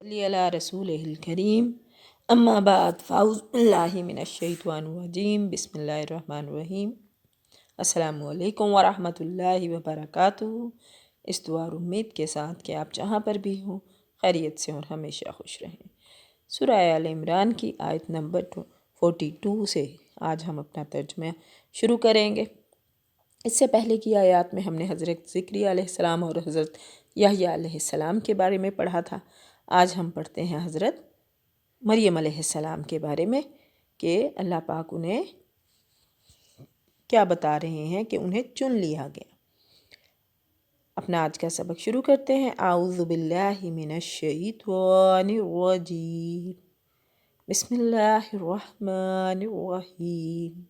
अला रसूलिहिल करीम अम्मा बाद फ़ाउज़ बिल्लाहि मिनश्शैतानिर्रजीम बिस्मिल्लाहिर्रहमानिर्रहीम। अस्सलामु अलैकुम वरहमतुल्लाहि वबरकातुहू। इस दुआ और उम्मीद के साथ कि आप जहाँ पर भी हों खैरियत से और हमेशा खुश रहें। सूरह आल इमरान की आयत नंबर 42 से आज हम अपना तर्जुमा शुरू करेंगे। इससे पहले की आयत में हमने हज़रत ज़करिया अलैहिस्सलाम और हज़रत यहया अलैहिस्सलाम के बारे में पढ़ा था। आज हम पढ़ते हैं हज़रत मरियम अलैहिस्सलाम के बारे में कि अल्लाह पाक उन्हें क्या बता रहे हैं कि उन्हें चुन लिया गया। अपना आज का सबक शुरू करते हैं। आऊज़ु बिल्लाहि मिनश्शैतानिर्रजीम बिस्मिल्लाहिर्रहमानिर्रहीम।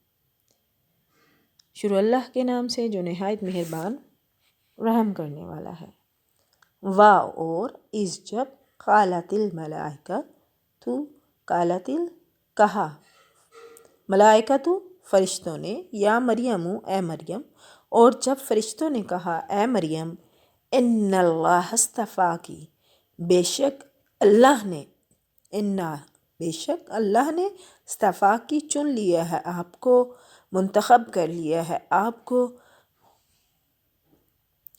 शुरू अल्लाह के नाम से जो नहायत मेहरबान रहम करने वाला है। वाह और इस जब कालतिल मलाइका तू कालतिल कहा मलाइका तू फरिश्तों ने या मरियम ए मरियम और जब फरिश्तों ने कहा ए मरियम इन्नल्लाह अस्तफ़ा की बेशक अल्लाह ने अस्तफ़ा की चुन लिया है आपको, मुंतखब कर लिया है आपको,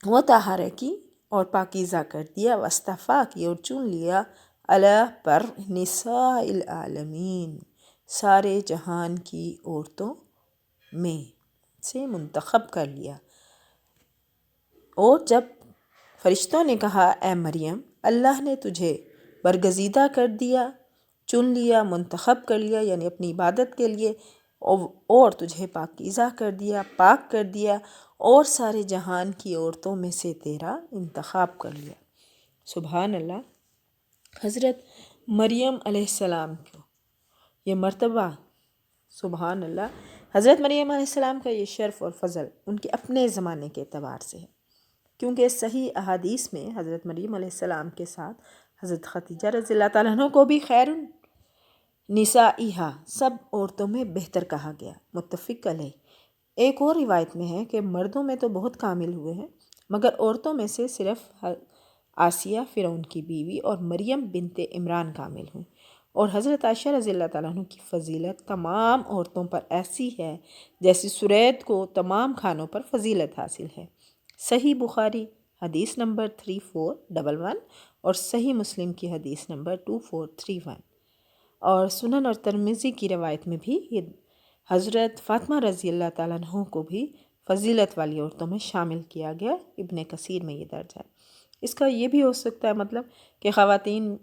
वो तहारा की और पाकीज़ा कर दिया, वस्तफ़ा की और चुन लिया, अला पर निसाइल आलमीन सारे जहान की औरतों में से मुंतखब कर लिया। और जब फरिश्तों ने कहा ए मरियम अल्लाह ने तुझे बरगज़ीदा कर दिया, चुन लिया, मुंतखब कर लिया यानी अपनी इबादत के लिए, और तुझे पाकीज़ा कर दिया, पाक कर दिया और सारे जहान की औरतों में से तेरा इंतखाब कर लिया। सुभान अल्लाह। हज़रत मरियम अलैहिस्सलाम को ये मर्तबा, सुभान अल्लाह, हज़रत मरियम अलैहिस्सलाम का ये शर्फ़ और फ़ज़ल उनके अपने ज़माने के एतबार से है, क्योंकि सही अहादीस में हज़रत मरियम अलैहिस्सलाम के साथ हज़रत खदीजा रज़ियल्लाहु ताला अन्हा को भी खैरुन निसाइहा सब औरतों में बेहतर कहा गया। मुत्तफ़िक़ अलैह। एक और रिवायत में है कि मर्दों में तो बहुत कामिल हुए हैं मगर औरतों में से सिर्फ़ आसिया फ़िरौन की बीवी और मरियम बिनते इमरान कामिल हुई। और हज़रत आयशा रज़ियल्लाहु ताला अन्हा की फ़जीलत तमाम औरतों पर ऐसी है जैसे सुरैद को तमाम खानों पर फ़जीलत हासिल है। सही बुखारी हदीस नंबर 3411 और सही मुस्लिम की हदीस नंबर 2431 और सुनन और तिरमिज़ी की रवायत में भी ये हज़रत फ़ातिमा रज़ियल्लाहु ताला अन्हा को भी फ़जीलत वाली औरतों में शामिल किया गया। इब्न कसीर में ये दर्ज है। इसका ये भी हो सकता है मतलब कि ख़वातीन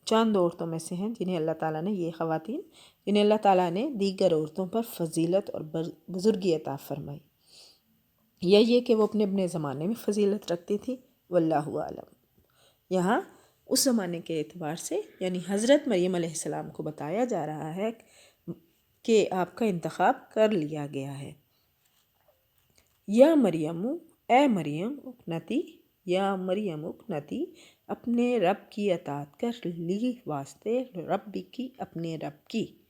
चंद औरतों में से हैं जिन्हें अल्लाह ताला ने दीगर औरतों पर फ़जीलत और बुज़ुर्गी अता फ़रमाई, या ये कि वो अपने अपने ज़माने में फ़जीलत रखती थी। वल्लाहु आलम। यहाँ उस ज़माने के एतबार से यानी हज़रत मरियम अलैहिस्सलाम को बताया जा रहा है कि आपका इंतखाब कर लिया गया है। या मरियम ए मरियम उकनती या मरियम उकनती अपने रब की अतात कर ली वास्ते रब की अपने रब की,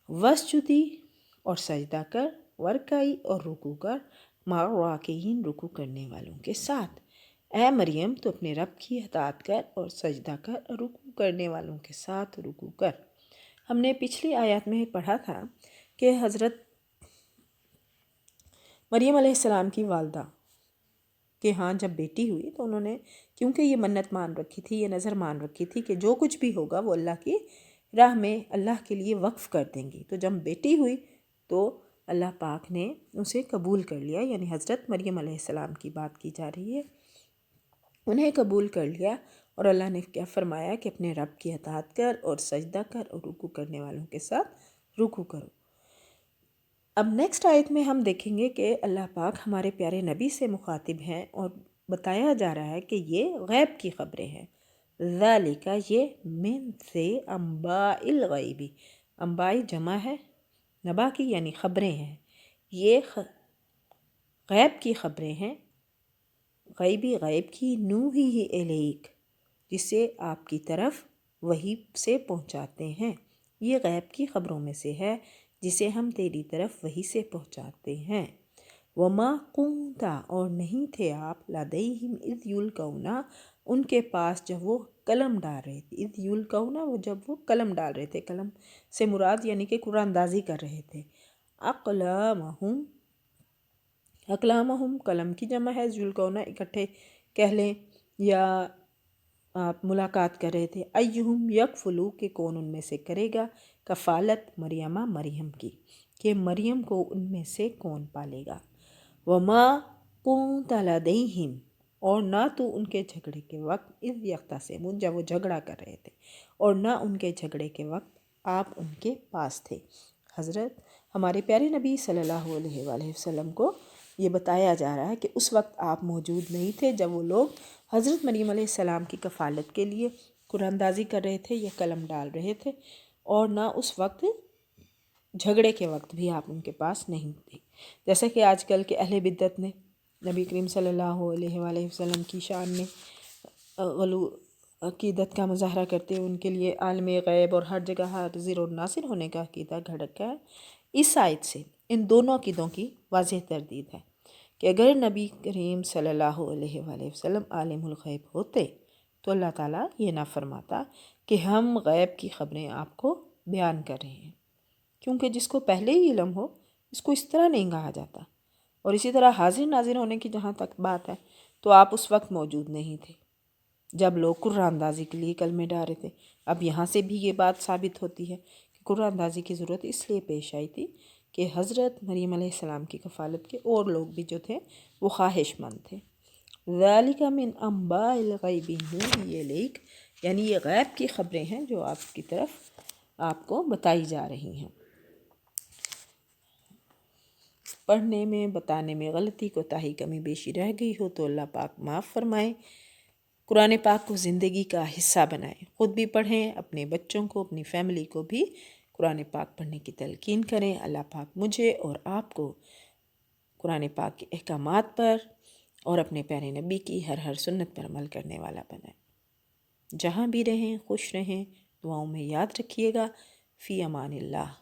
वसजुदी और सजदा कर, वरकाई और रुकू कर, माराकीन रुकू करने वालों के साथ। ए मरियम तो अपने रब की अतात कर और सजदा कर और रुकू करने वालों के साथ रुकू कर। हमने पिछली आयत में पढ़ा था कि हज़रत मरियम अलैहिस्सलाम की वालदा के हाँ जब बेटी हुई तो उन्होंने क्योंकि ये मन्नत मान रखी थी, ये नज़र मान रखी थी कि जो कुछ भी होगा वो अल्लाह की राह में अल्लाह के लिए वक्फ़ कर देंगी। तो जब बेटी हुई तो अल्लाह पाक ने उसे कबूल कर लिया, यानी हज़रत मरियम अलैहिस्सलाम की बात की जा रही है। उन्हें कबूल कर लिया और अल्लाह ने क्या फ़रमाया कि अपने रब की अताअत कर और सजदा कर और रुकू करने वालों के साथ रुकू करो। अब नेक्स्ट आयत में हम देखेंगे कि अल्लाह पाक हमारे प्यारे नबी से मुखातिब हैं और बताया जा रहा है कि ये गैब की ख़बरें हैं। ज़ालिका ये मिन से अम्बाइल गैबी, अम्बाई जमा है नबा की यानी ख़बरें हैं, ये गैब की ख़बरें हैं, गैबी गैब की नूही इलैक जिसे आपकी तरफ वही से पहुँचाते हैं। ये गैब की ख़बरों में से है जिसे हम तेरी तरफ वही से पहुँचाते हैं। वमा कुंता और नहीं थे आप लदैहिम इज़ युल्कौना उनके पास जब वो قلم ڈال رہے تھے، اذ یلقون وہ جب وہ قلم ڈال رہے تھے، قلم سے مراد یعنی کہ قرآن اندازی کر رہے تھے، اقلامہم، اقلامہم قلم کی جمع ہے، یلقون اکٹھے کہہ لیں، یا آپ ملاقات کر رہے تھے، ایہم یکفلو کہ کون ان میں سے کرے گا کفالت مریمہ مریم کی، کہ مریم کو ان میں سے کون پالے گا، وما کنت لدیہم اور نہ تو ان کے جھگڑے کے وقت، اذ یختصمون جب وہ جھگڑا کر رہے تھے، اور نہ ان کے جھگڑے کے وقت آپ ان کے پاس تھے۔ حضرت ہمارے پیارے نبی صلی اللہ علیہ وآلہ وسلم کو یہ بتایا جا رہا ہے کہ اس وقت آپ موجود نہیں تھے جب وہ لوگ حضرت مریم علیہ السلام کی کفالت کے لیے قرآن اندازی کر رہے تھے یا قلم ڈال رہے تھے، اور نہ اس وقت جھگڑے کے وقت بھی آپ ان کے پاس نہیں تھے۔ جیسا کہ آج کل کے اہل بدعت نے نبی کریم صلی اللہ علیہ وآلہ وسلم کی شان میں غلو عقیدت کا مظاہرہ کرتے ہوئے ان کے لیے عالم غیب اور ہر جگہ حاضر اور ناصر ہونے کا عقیدہ گھڑ رکھا ہے۔ اس آیت سے ان دونوں عقیدوں کی واضح تردید ہے کہ اگر نبی کریم صلی اللہ علیہ وآلہ وسلم عالم الغیب ہوتے تو اللہ تعالیٰ یہ نہ فرماتا کہ ہم غیب کی خبریں آپ کو بیان کر رہے ہیں، کیونکہ جس کو پہلے ہی علم ہو اس کو اس طرح نہیں کہا جاتا۔ اور اسی طرح حاضر ناظر ہونے کی جہاں تک بات ہے تو آپ اس وقت موجود نہیں تھے جب لوگ قرآن اندازی کے لیے کلمے ڈال رہے تھے۔ اب یہاں سے بھی یہ بات ثابت ہوتی ہے کہ قرآن اندازی کی ضرورت اس لیے پیش آئی تھی کہ حضرت مریم علیہ السلام کی کفالت کے اور لوگ بھی جو تھے وہ خواہش مند تھے۔ ذالک من انباء الغیب نوحی الیک، یعنی یہ غیب کی خبریں ہیں جو آپ کی طرف آپ کو بتائی جا رہی ہیں۔ پڑھنے میں بتانے میں غلطی کوتاہی کمی بیشی رہ گئی ہو تو اللہ پاک معاف فرمائے۔ قرآن پاک کو زندگی کا حصہ بنائیں، خود بھی پڑھیں، اپنے بچوں کو، اپنی فیملی کو بھی قرآن پاک پڑھنے کی تلقین کریں۔ اللہ پاک مجھے اور آپ کو قرآن پاک کے احکامات پر اور اپنے پیارے نبی کی ہر سنت پر عمل کرنے والا بنائیں۔ جہاں بھی رہیں خوش رہیں، دعاؤں میں یاد رکھیے گا۔ فی امان اللہ۔